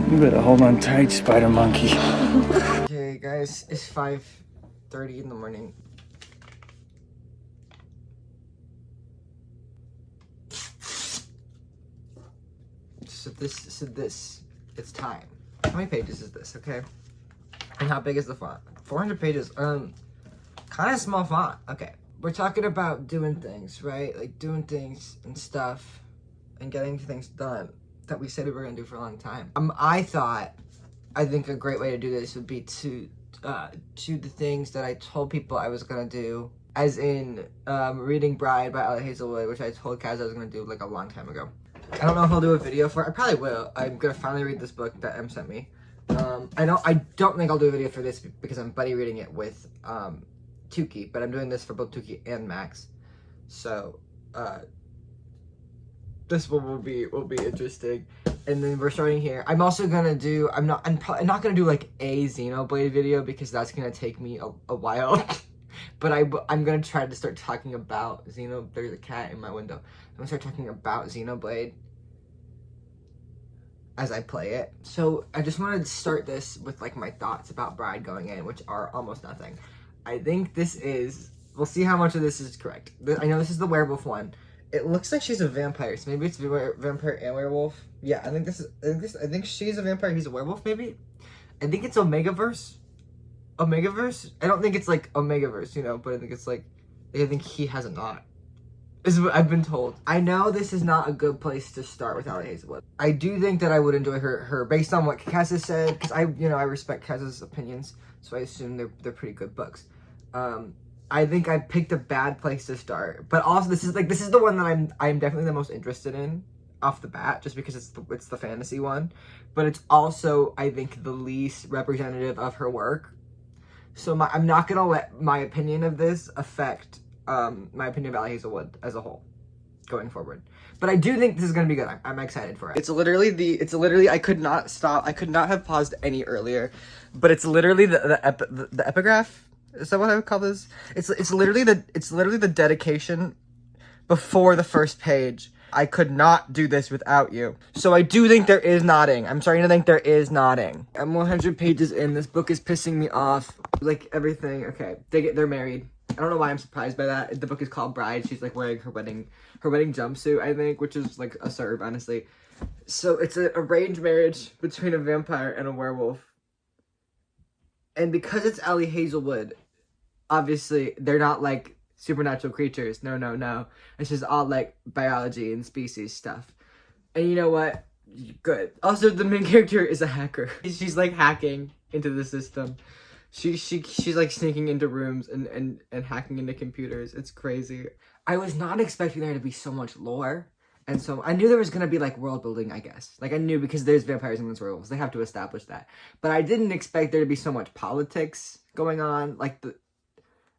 You better hold on tight, spider monkey. Okay, guys, it's 5:30 in the morning. So this, it's time. How many pages is this, okay? And how big is the font? 400 pages, kind of small font. Okay, we're talking about doing things, right? Like doing things and stuff and getting things done that we said we were gonna do for a long time. I think a great way to do this would be to do the things that I told people I was gonna do, as in reading Bride by Ellie Hazelwood, which I told Kaz I was gonna do like a long time ago. I don't know if I'll do a video for it. I probably will. I'm gonna finally read this book that M sent me. I don't think I'll do a video for this because I'm buddy reading it with Tuki, but I'm doing this for both Tuki and Max. So this one will be interesting. And then we're starting here. I'm also gonna do. I'm not gonna do like a Xenoblade video because that's gonna take me a while. But I'm gonna try to start talking about There's a cat in my window. I'm gonna start talking about Xenoblade as I play it. So I just wanted to start this with like my thoughts about Bride going in, which are almost nothing. I think this is. We'll see how much of this is correct. I know this is the werewolf one. It looks like she's a vampire, so maybe it's vampire and werewolf. Yeah, I think she's a vampire, he's a werewolf, maybe? I think it's Omegaverse. Omegaverse? I don't think it's like Omegaverse, you know, but I think it's like, I think he has a knot, is what I've been told. I know this is not a good place to start with Ellie Hazelwood. I do think that I would enjoy her based on what Kaz has said, because I respect Kaz's opinions, so I assume they're pretty good books. I think I picked a bad place to start, but also this is the one that I'm definitely the most interested in off the bat, just because it's the fantasy one, but it's also, I think, the least representative of her work. So I'm not gonna let my opinion of this affect my opinion of Ellie Hazelwood as a whole going forward. But I do think this is gonna be good. I'm excited for it. It's literally I could not have paused any earlier, but it's literally the epigraph. Is that what I would call this? It's literally the dedication before the first page. I could not do this without you. So I do think there is nodding. I'm starting to think there is nodding. I'm 100 pages in. This book is pissing me off. Like everything. Okay, they're married. I don't know why I'm surprised by that. The book is called Bride. She's like wearing her wedding jumpsuit, I think, which is like a serve, honestly. So it's an arranged marriage between a vampire and a werewolf. And because it's Ellie Hazelwood, obviously they're not like supernatural creatures. No. It's just all like biology and species stuff. And you know what? Good. Also, the main character is a hacker. She's like hacking into the system. She's like sneaking into rooms and hacking into computers. It's crazy. I was not expecting there to be so much lore. And so I knew there was going to be like world building, I guess. Like I knew because there's vampires and there's werewolves. They have to establish that. But I didn't expect there to be so much politics going on. Like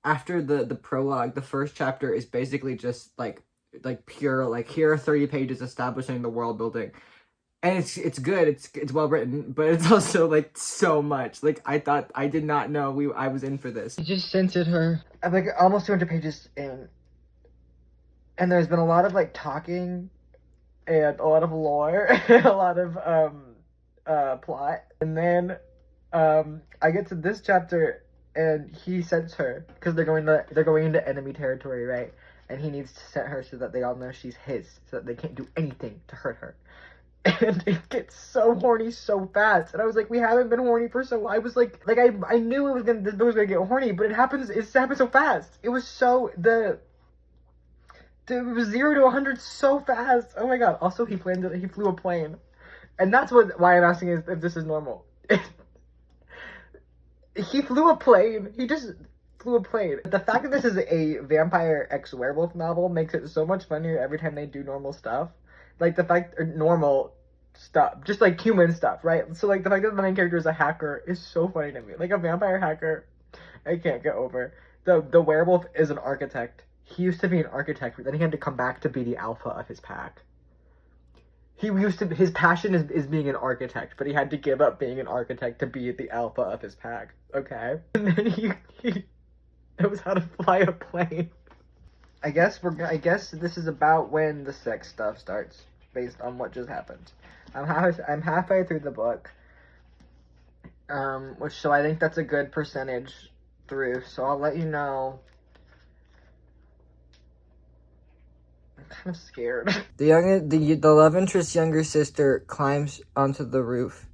after the prologue, the first chapter is basically just like pure, like here are 30 pages establishing the world building. And it's good. It's well written, but it's also like so much. Like I did not know I was in for this. I just censored her. I'm like almost 200 pages in. And there's been a lot of like talking and a lot of lore and a lot of plot. And then I get to this chapter and he sends her because they're going into enemy territory, right? And he needs to send her so that they all know she's his, so that they can't do anything to hurt her. And it gets so horny so fast. And I was like, we haven't been horny for so long. I was like I knew this book was gonna get horny, but it happened so fast. It was so it was 0 to 100 so fast. Oh my god. Also, he flew a plane. And that's why I'm asking is if this is normal. He flew a plane. He just flew a plane. The fact that this is a vampire ex-werewolf novel makes it so much funnier every time they do normal stuff. Like the fact, or normal stuff, just like human stuff, right? So like the fact that the main character is a hacker is so funny to me. Like a vampire hacker, I can't get over. The werewolf is an architect. He used to be an architect, but then he had to come back to be the alpha of his pack. His passion is being an architect, but he had to give up being an architect to be the alpha of his pack, okay? And then he knows how to fly a plane. I guess this is about when the sex stuff starts, based on what just happened. I'm halfway through the book. So I think that's a good percentage through. So I'll let you know. I'm kind of scared. The love interest's younger sister climbs onto the roof,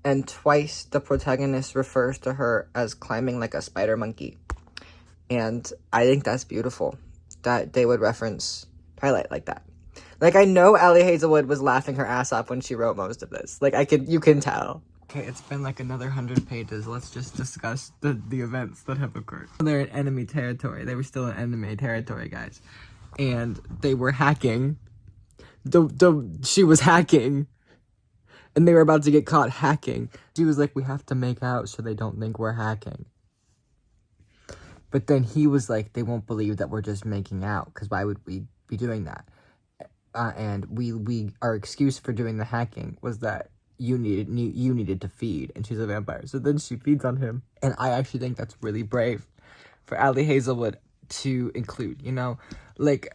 and twice the protagonist refers to her as climbing like a spider monkey. And I think that's beautiful that they would reference Twilight like that. Like, I know Allie Hazelwood was laughing her ass off when she wrote most of this. Like, you can tell. Okay, it's been like another 100 pages. Let's just discuss the events that have occurred. They're in enemy territory. They were still in enemy territory, guys. And they were hacking. She was hacking. And they were about to get caught hacking. She was like, we have to make out so they don't think we're hacking. But then he was like, they won't believe that we're just making out, because why would we be doing that? And our excuse for doing the hacking was that you needed to feed, and she's a vampire. So then she feeds on him. And I actually think that's really brave for Allie Hazelwood to include, you know? Like,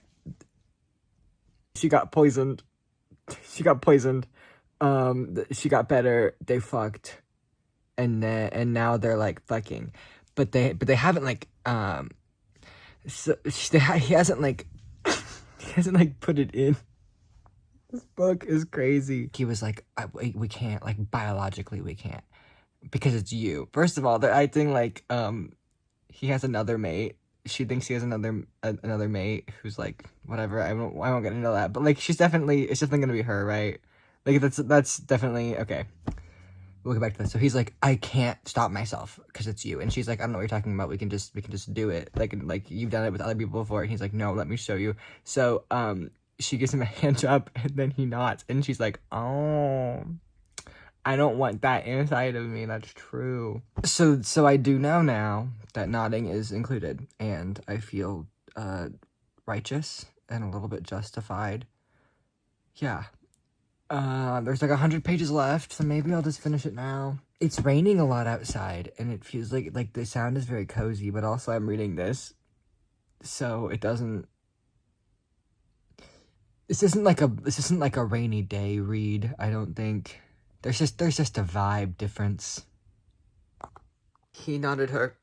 she got poisoned. She got better, they fucked, and now they're like fucking. But they haven't like he hasn't like put it in. This book is crazy. He was like, we can't, like, biologically we can't, because it's you. First of all, I think like he has another mate. She thinks he has another mate who's like, whatever. I won't get into that. But like, it's definitely gonna be her, right? Like, that's definitely okay. We'll get back to this. So he's like, I can't stop myself because it's you. And she's like, I don't know what you're talking about. We can just do it. Like you've done it with other people before. And he's like, no, let me show you. So she gives him a hand job, and then he nods, and she's like, oh, I don't want that inside of me. That's true. So I do know now that nodding is included, and I feel righteous and a little bit justified. Yeah. There's like 100 pages left, so maybe I'll just finish it now. It's raining a lot outside, and it feels like the sound is very cozy, but also I'm reading this, so it doesn't. This isn't like a rainy day read. I don't think. There's just a vibe difference. He nodded her.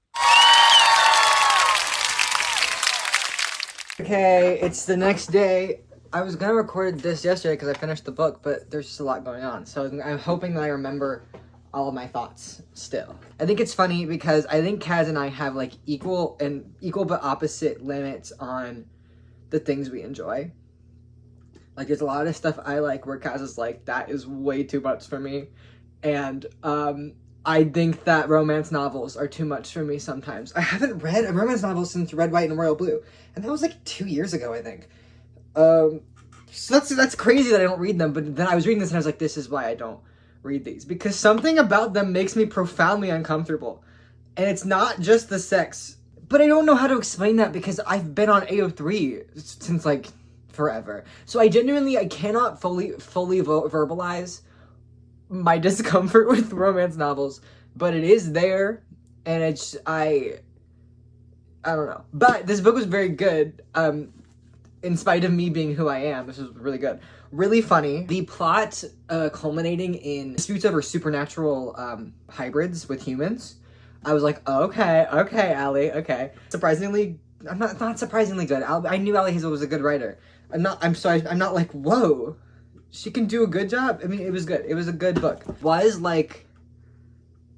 Okay, it's the next day. I was gonna record this yesterday because I finished the book, but there's just a lot going on. So I'm hoping that I remember all of my thoughts still. I think it's funny because I think Kaz and I have like equal but opposite limits on the things we enjoy. Like, there's a lot of stuff I like where Kaz is like, that is way too much for me. And I think that romance novels are too much for me sometimes. I haven't read a romance novel since Red, White, and Royal Blue. And that was like 2 years ago, I think. So that's crazy that I don't read them. But then I was reading this and I was like, this is why I don't read these. Because something about them makes me profoundly uncomfortable. And it's not just the sex. But I don't know how to explain that because I've been on AO3 since like forever. So I cannot fully verbalize my discomfort with romance novels, but it is there, and I don't know. But this book was very good, in spite of me being who I am. This was really good. Really funny. The plot culminating in disputes over supernatural hybrids with humans. I was like, okay, Allie, okay. Surprisingly, not surprisingly good. I knew Allie Hazel was a good writer. I'm not like, whoa, she can do a good job. I mean, it was good. It was a good book. Was like,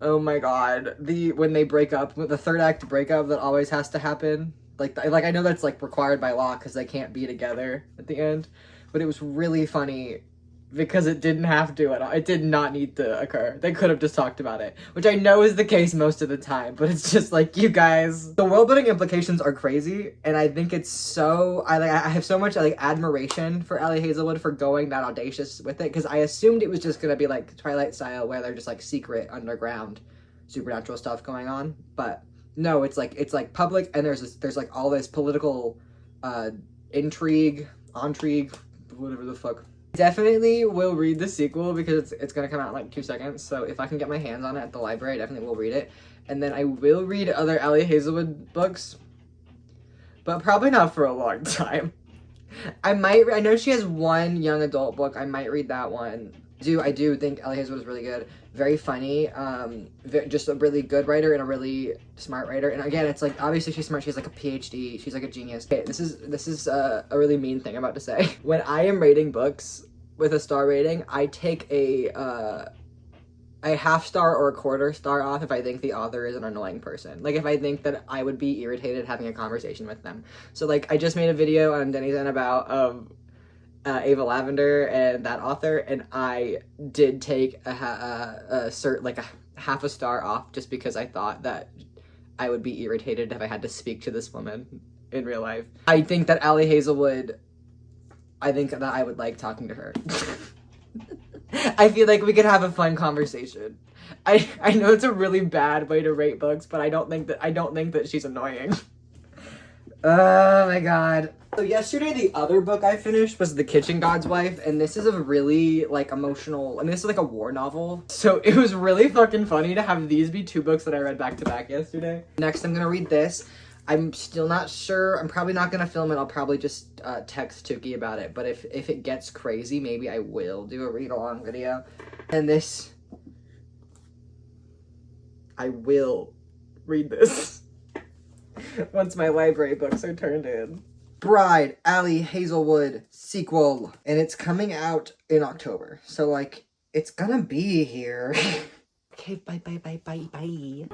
oh my god, when they break up, the third act breakup that always has to happen. Like I know that's like required by law because they can't be together at the end, but it was really funny because it didn't have to at all. It did not need to occur. They could have just talked about it, which I know is the case most of the time, but it's just like, you guys, the world building implications are crazy, and I think it's so, I have so much like admiration for Allie Hazelwood for going that audacious with it, because I assumed it was just gonna be like Twilight style, where they're just like secret underground supernatural stuff going on, but no, it's like public, and there's like all this political intrigue, whatever the fuck. Definitely will read the sequel because it's gonna come out in like 2 seconds. So if I can get my hands on it at the library, I definitely will read it. And then I will read other Allie Hazelwood books, but probably not for a long time. I know she has one young adult book. I might read that one. I do think Ellie Hazelwood is really good. Very funny. Just a really good writer and a really smart writer. And again, it's like, obviously she's smart. She has like a PhD. She's like a genius. Okay, this is a really mean thing I'm about to say. When I am rating books with a star rating, I take a half star or a quarter star off if I think the author is an annoying person. Like if I think that I would be irritated having a conversation with them. So like I just made a video on Denizen about Ava Lavender and that author, and I did take a half a star off just because I thought that I would be irritated if I had to speak to this woman in real life. I think that Allie Hazelwood, I think that I would like talking to her. I feel like we could have a fun conversation. I know it's a really bad way to rate books, but I don't think that she's annoying. Oh my god. So yesterday the other book I finished was The Kitchen God's Wife, and this is a really like emotional, this is like a war novel. So it was really fucking funny to have these be two books that I read back to back yesterday. Next I'm gonna read this. I'm still not sure. I'm probably not gonna film it. I'll probably just text Tuki about it. But if it gets crazy, maybe I will do a read-along video. And this, I will read this once my library books are turned in. Bride, Allie Hazelwood sequel. And it's coming out in October. So, like, it's gonna be here. Okay, bye.